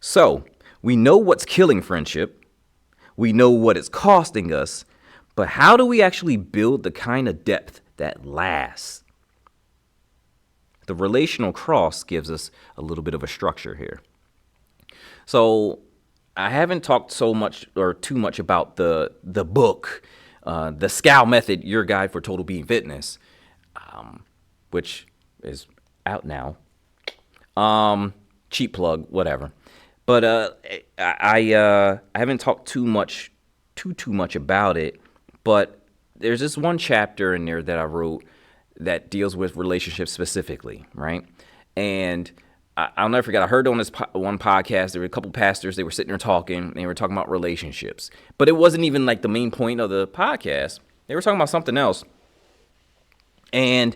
So we know what's killing friendship. We know what it's costing us. But how do we actually build the kind of depth that lasts? The relational cross gives us a little bit of a structure here. So I haven't talked so much or too much about the book, The Scow Method, Your Guide for Total Being Fitness, which is out now. Cheap plug, whatever. But I haven't talked too much about it. But there's this one chapter in there that I wrote that deals with relationships specifically, right? And I'll never forget, I heard on this one podcast, there were a couple pastors, they were sitting there talking, and they were talking about relationships. But it wasn't even like the main point of the podcast. They were talking about something else. And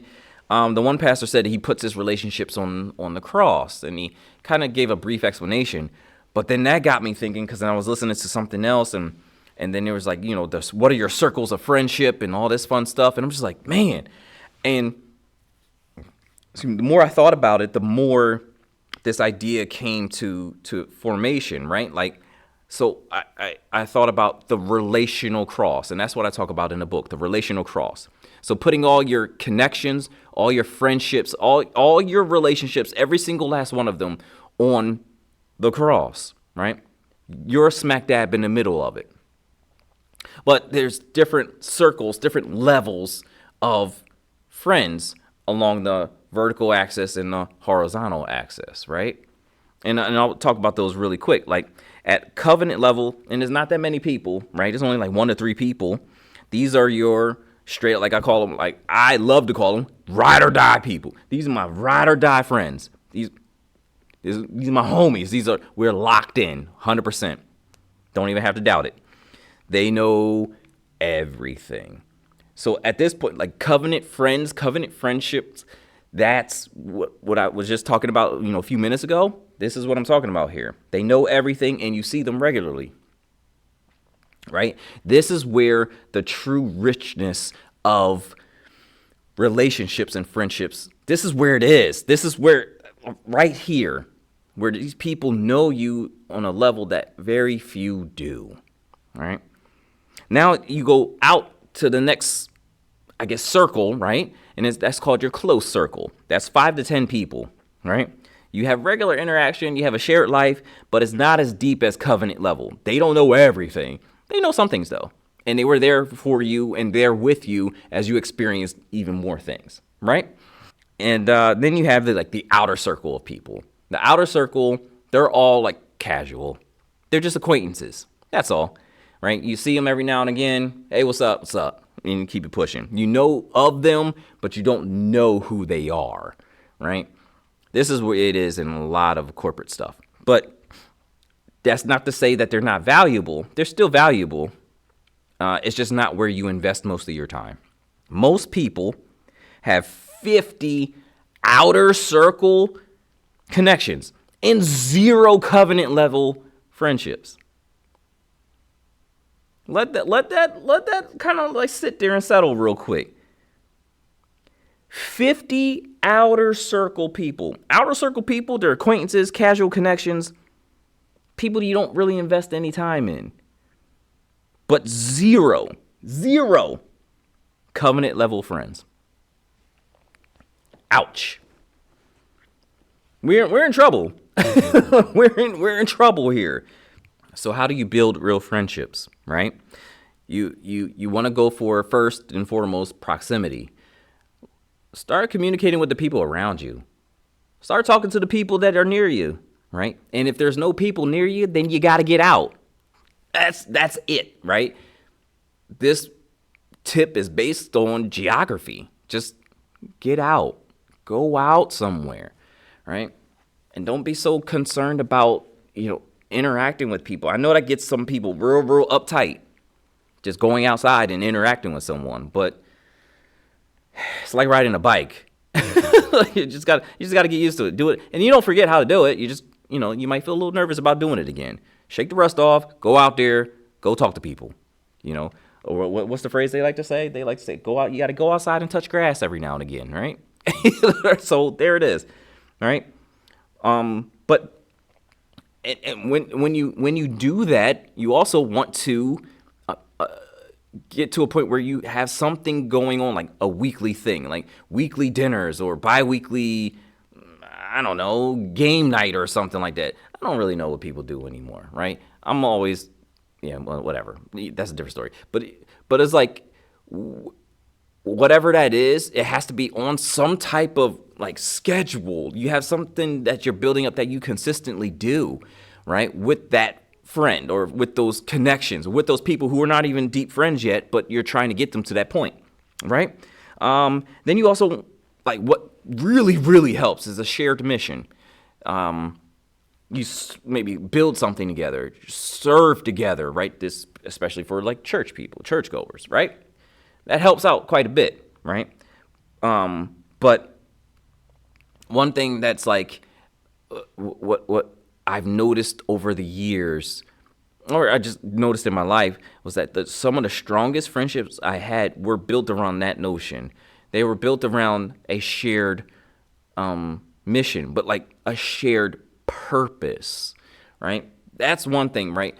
the one pastor said he puts his relationships on the cross, and he kind of gave a brief explanation. But then that got me thinking, because then I was listening to something else, and then there was like, what are your circles of friendship and all this fun stuff. And I'm just like, man. And the more I thought about it, the more this idea came to formation, right? Like, so I thought about the relational cross, and that's what I talk about in the book, the relational cross. So putting all your connections, all your friendships, all your relationships, every single last one of them on the cross, right? You're smack dab in the middle of it. But there's different circles, different levels of friends along the vertical axis and the horizontal axis, right? And I'll talk about those really quick. Like at covenant level, and there's not that many people, right? There's only like 1 to 3 people. These are your straight, like I call them, like I love to call them ride or die people. These are my ride or die friends. These are my homies. We're locked in 100%. Don't even have to doubt it. They know everything. So at this point, like covenant friends, covenant friendships, that's what I was just talking about, a few minutes ago. This is what I'm talking about here. They know everything and you see them regularly, right? This is where the true richness of relationships and friendships, this is where it is. This is where, right here, where these people know you on a level that very few do, right? Now you go out to the next, circle, right? And that's called your close circle. That's 5 to 10 people, right? You have regular interaction, you have a shared life, but it's not as deep as covenant level. They don't know everything. They know some things though. And they were there for you and they're with you as you experience even more things, right? And then you have the outer circle of people. The outer circle, they're all like casual. They're just acquaintances. That's all. Right? You see them every now and again. Hey, what's up? What's up? And you keep it pushing. You know of them, but you don't know who they are. Right? This is where it is in a lot of corporate stuff. But that's not to say that they're not valuable. They're still valuable. It's just not where you invest most of your time. Most people have 50 outer circle connections and 0 covenant level friendships. Let that kind of like sit there and settle real quick. 50 outer circle people. Outer circle people, they're acquaintances, casual connections, people you don't really invest any time in. But 0 covenant level friends. Ouch. We're in trouble. we're in trouble here. So how do you build real friendships, right? You want to go for, first and foremost, proximity. Start communicating with the people around you. Start talking to the people that are near you, right? And if there's no people near you, then you got to get out. That's it, right? This tip is based on geography. Just get out. Go out somewhere, right? And don't be so concerned about, interacting with people. I know that gets some people real uptight, just going outside and interacting with someone, but it's like riding a bike. you just got to get used to it. Do it, and you don't forget how to do it. You just, you might feel a little nervous about doing it again. Shake the rust off. Go out there. Go talk to people. Or what's the phrase they like to say? They like to say, go out. You got to go outside and touch grass every now and again, right? So there it is, all right. But and when you do that, you also want to get to a point where you have something going on, like a weekly thing, like weekly dinners or bi-weekly, I don't know, game night or something like that. I don't really know what people do anymore, right? I'm always, yeah, well, whatever. That's a different story. But it's like, whatever that is, it has to be on some type of like schedule. You have something that you're building up that you consistently do, right? With that friend or with those connections, with those people who are not even deep friends yet, but you're trying to get them to that point, right? Then you also, like, what really, really helps is a shared mission. You maybe build something together, serve together, right? This, especially for like church people, churchgoers, right? That helps out quite a bit, right? But one thing that's like what I've noticed over the years, or I just noticed in my life, was that some of the strongest friendships I had were built around that notion. They were built around a shared mission, but like a shared purpose, right? That's one thing, right?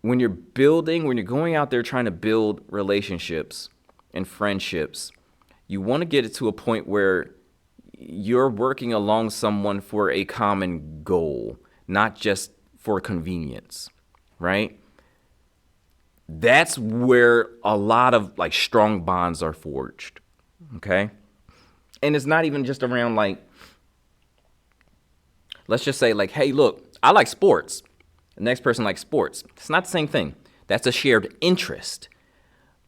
When you're going out there trying to build relationships and friendships, you want to get it to a point where you're working along someone for a common goal, not just for convenience, right? That's where a lot of like strong bonds are forged, okay? And it's not even just around like, let's just say like, hey, look, I like sports. The next person likes sports. It's not the same thing. That's a shared interest,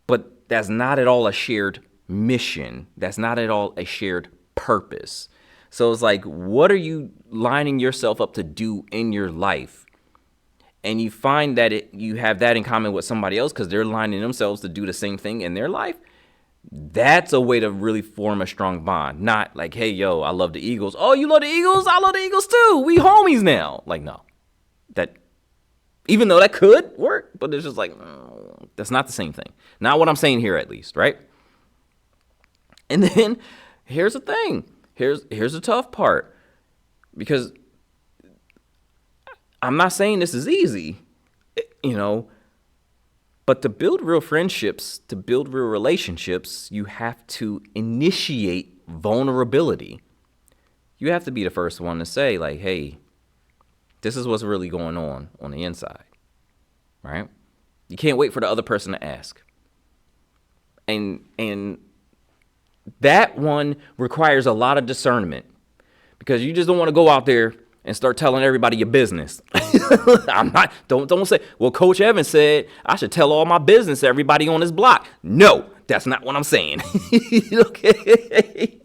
but that's not at all a shared mission. That's not at all a shared purpose. So it's like, what are you lining yourself up to do in your life? And you find that you have that in common with somebody else because they're lining themselves to do the same thing in their life. That's a way to really form a strong bond. Not like, hey, yo, I love the Eagles. Oh, you love the Eagles? I love the Eagles too. We homies now. Like, no. That, even though that could work, but it's just like, that's not the same thing. Not what I'm saying here, at least, right? And then here's the thing. Here's the tough part, because I'm not saying this is easy, but to build real friendships, to build real relationships, you have to initiate vulnerability. You have to be the first one to say, like, hey, this is what's really going on the inside, right? You can't wait for the other person to ask. And that one requires a lot of discernment, because you just don't want to go out there and start telling everybody your business. Don't say, well, Coach Evans said I should tell all my business to everybody on this block. No, that's not what I'm saying. Okay?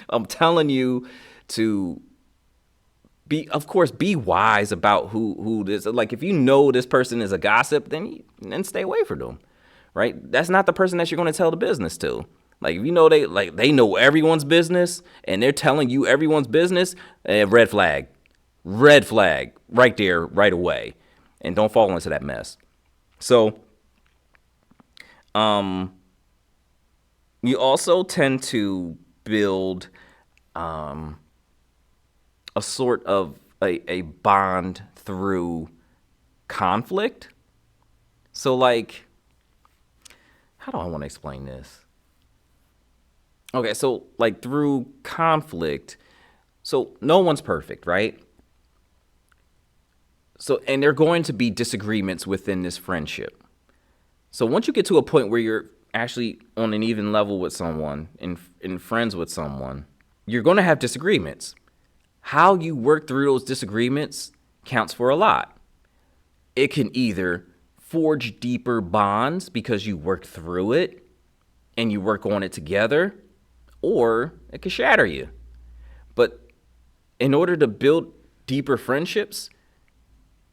I'm telling you to be wise about who this, like, if you know this person is a gossip, then stay away from them, right? That's not the person that you're going to tell the business to. Like, if you know they know everyone's business and they're telling you everyone's business, red flag right there, right away, and don't fall into that mess. So, you also tend to build a sort of a bond through conflict. So, like, how do I want to explain this? Okay, so like through conflict, so no one's perfect, right? So, and there are going to be disagreements within this friendship. So once you get to a point where you're actually on an even level with someone and friends with someone, you're going to have disagreements. How you work through those disagreements counts for a lot. It can either forge deeper bonds because you work through it and you work on it together, or it could shatter you. But in order to build deeper friendships,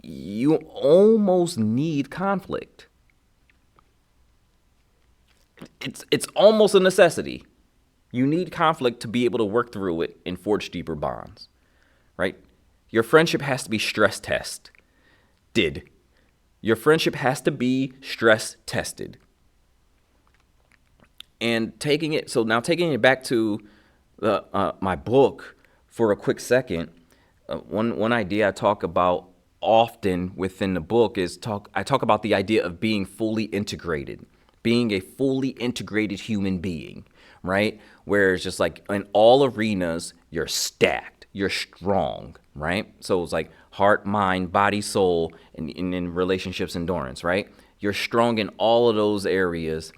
you almost need conflict. It's almost a necessity. You need conflict to be able to work through it and forge deeper bonds, right? Your friendship has to be stress tested. Your friendship has to be stress tested. And taking it back to my book for a quick second, one idea I talk about often within the book is I talk about the idea of being fully integrated, being a fully integrated human being, right? Where it's just like in all arenas, you're stacked, you're strong, right? So it's like heart, mind, body, soul, and in relationships, endurance, right? You're strong in all of those areas.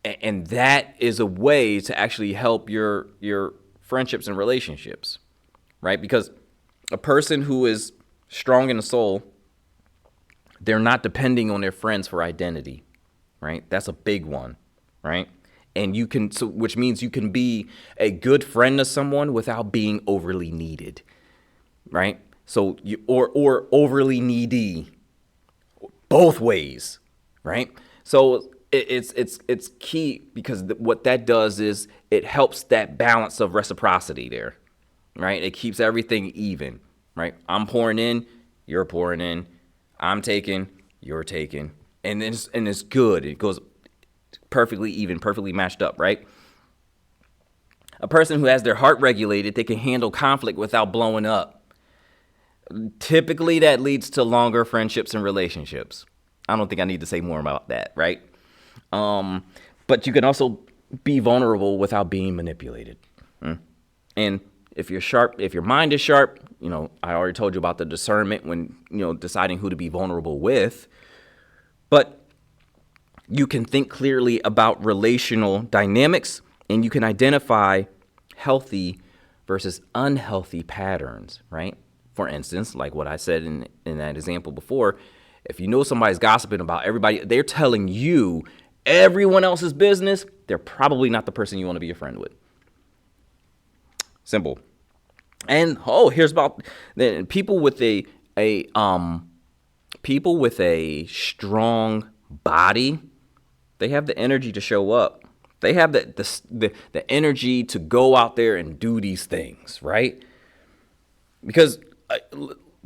And that is a way to actually help your friendships and relationships, right? Because a person who is strong in the soul, they're not depending on their friends for identity, right? That's a big one, right? And you can, so which means you can be a good friend to someone without being overly needed, right? So you or overly needy, both ways, right? So it's key because what that does is it helps that balance of reciprocity there, right? It keeps everything even, right? I'm pouring in, you're pouring in, I'm taking, you're taking, and it's good. It goes perfectly even, perfectly matched up, right? A person who has their heart regulated, they can handle conflict without blowing up. Typically, that leads to longer friendships and relationships. I don't think I need to say more about that, right? But you can also be vulnerable without being manipulated. And if you're sharp, if your mind is sharp, I already told you about the discernment when, deciding who to be vulnerable with. But you can think clearly about relational dynamics, and you can identify healthy versus unhealthy patterns, right? For instance, like what I said in that example before, if you know somebody's gossiping about everybody, they're telling you everyone else's business, they're probably not the person you want to be a friend with. Simple. And here's about the people with people with a strong body. They have the energy to show up. They have the energy to go out there and do these things, right? Because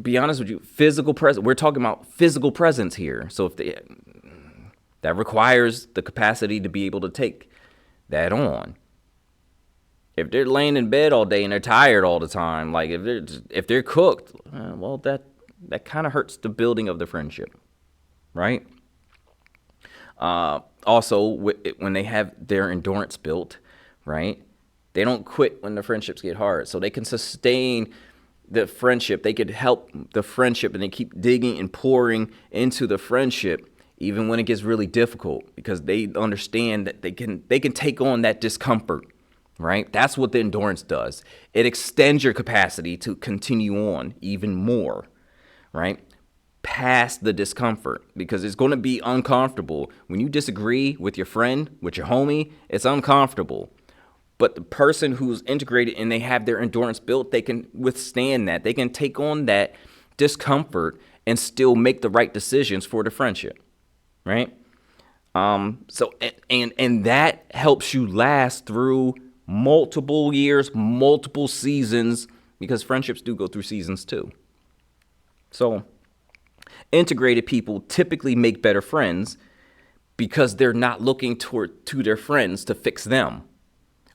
be honest with you, physical presence. We're talking about physical presence here. So that requires the capacity to be able to take that on. If they're laying in bed all day and they're tired all the time, like if they're cooked, well, that kind of hurts the building of the friendship, right? Also, when they have their endurance built, right, they don't quit when the friendships get hard. So they can sustain the friendship. They could help the friendship, and they keep digging and pouring into the friendship even when it gets really difficult, because they understand that they can take on that discomfort, right? That's what the endurance does. It extends your capacity to continue on even more, right? Past the discomfort, because it's going to be uncomfortable. When you disagree with your friend, with your homie, it's uncomfortable. But the person who's integrated and they have their endurance built, they can withstand that. They can take on that discomfort and still make the right decisions for the friendship, right? So and that helps you last through multiple years, multiple seasons, because friendships do go through seasons too. So integrated people typically make better friends because they're not looking to their friends to fix them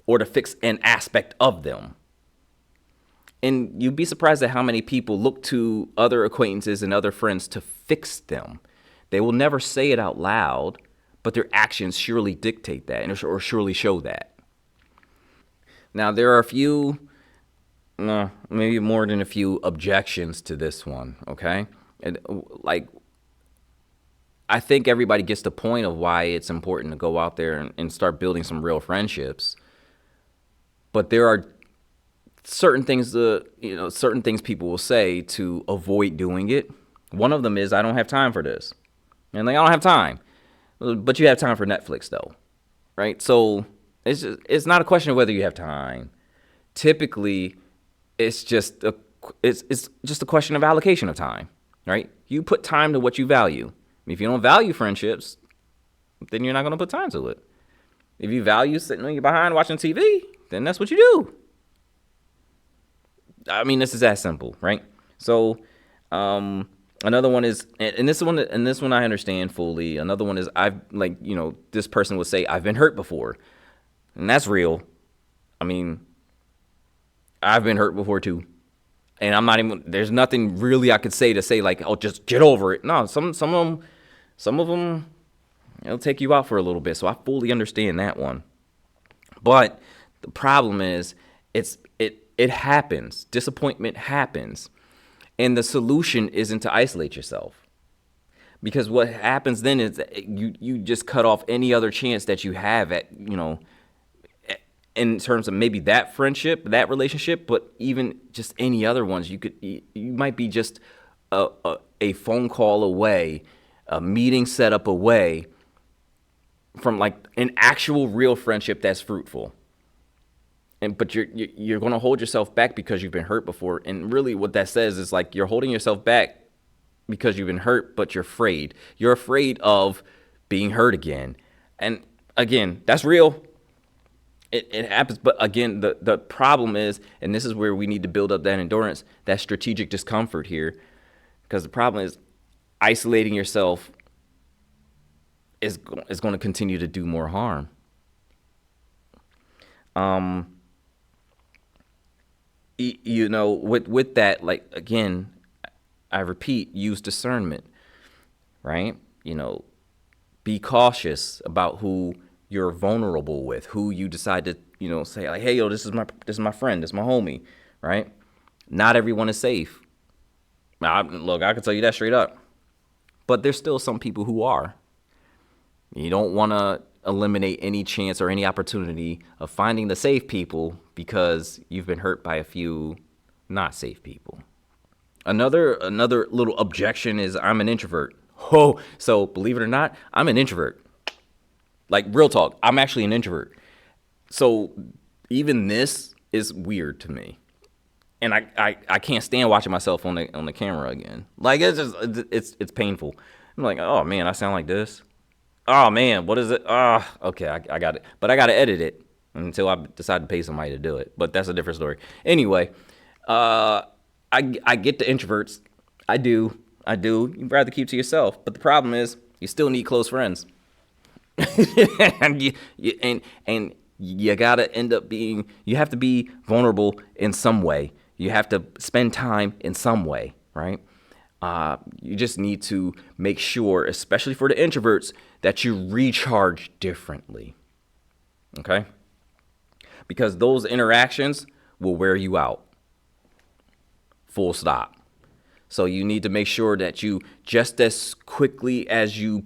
or to fix an aspect of them. And you'd be surprised at how many people look to other acquaintances and other friends to fix them. They will never say it out loud, but their actions surely dictate that or surely show that. Now, there are a few, maybe more than a few objections to this one, okay? And I think everybody gets the point of why it's important to go out there and start building some real friendships. But there are certain things people will say to avoid doing it. One of them is, I don't have time for this. And I don't have time. But you have time for Netflix though, right? So it's not a question of whether you have time. Typically, it's just a question of allocation of time, right? You put time to what you value. If you don't value friendships, then you're not going to put time to it. If you value sitting on your behind watching TV, then that's what you do. I mean, this is that simple, right? So, another one is, and this one I understand fully. Another one is this person would say, I've been hurt before, and that's real. I mean, I've been hurt before too. And I'm not even, there's nothing really I could say to say like, oh, just get over it. No, some of them, it'll take you out for a little bit. So I fully understand that one. But the problem is, it happens. Disappointment happens. And the solution isn't to isolate yourself. Because what happens then is that you just cut off any other chance that you have at, in terms of maybe that friendship, that relationship, but even just any other ones. You might be just a phone call away, a meeting set up away from like an actual real friendship that's fruitful. But you're going to hold yourself back because you've been hurt before. And really what that says is like you're holding yourself back because you've been hurt, but you're afraid. You're afraid of being hurt again. And again, that's real. It happens. But again, the problem is, and this is where we need to build up that endurance, that strategic discomfort here. Because the problem is isolating yourself is going to continue to do more harm. With that, like, again, I repeat, use discernment, right? Be cautious about who you're vulnerable with, who you decide to, say like, hey, yo, this is my friend, this is my homie, right? Not everyone is safe. Look, I can tell you that straight up. But there's still some people who are. You don't want to eliminate any chance or any opportunity of finding the safe people because you've been hurt by a few not safe people. Another little objection is I'm an introvert. Oh, so believe it or not, I'm an introvert. Like, real talk, I'm actually an introvert. So even this is weird to me. And I can't stand watching myself on the camera again. Like, it's painful. I'm like, oh man, I sound like this. Oh man, what is it? Okay, I got it. But I got to edit it until I decide to pay somebody to do it. But that's a different story. Anyway, I get the introverts. I do. You'd rather keep to yourself. But the problem is, you still need close friends. And you gotta end up being. You have to be vulnerable in some way. You have to spend time in some way, right? You just need to make sure, especially for the introverts, that you recharge differently. Okay? Because those interactions will wear you out. Full stop. So you need to make sure that you, just as quickly as you,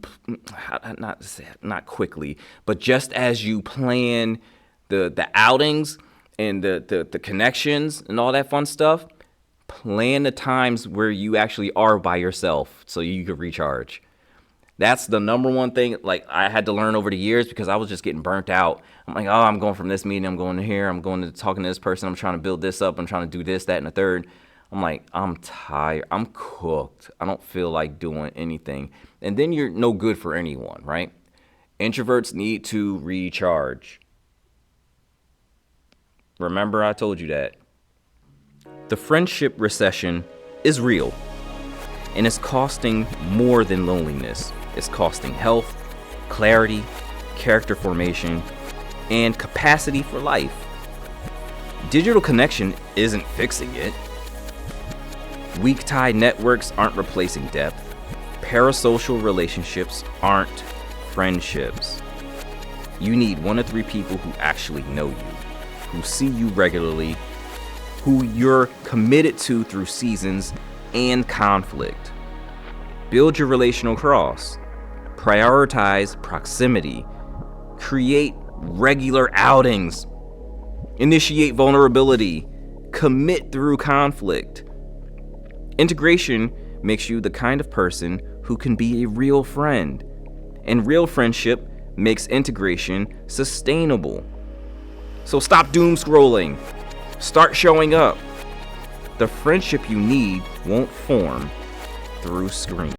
not quickly, but just as you plan the outings and the connections and all that fun stuff, plan the times where you actually are by yourself so you can recharge. That's the number one thing, like, I had to learn over the years because I was just getting burnt out. I'm like, I'm going from this meeting, I'm going to here, I'm going to talking to this person, I'm trying to build this up, I'm trying to do this, that, and the third. I'm like, I'm tired, I'm cooked, I don't feel like doing anything. And then you're no good for anyone, right? Introverts need to recharge. Remember, I told you that. The friendship recession is real, and it's costing more than loneliness. It's costing health, clarity, character formation, and capacity for life. Digital connection isn't fixing it. Weak tie networks aren't replacing depth. Parasocial relationships aren't friendships. You need 1 to 3 people who actually know you, who see you regularly, who you're committed to through seasons and conflict. Build your relational cross. Prioritize proximity. Create regular outings. Initiate vulnerability. Commit through conflict. Integration makes you the kind of person who can be a real friend. And real friendship makes integration sustainable. So stop doom scrolling. Start showing up. The friendship you need won't form through screens.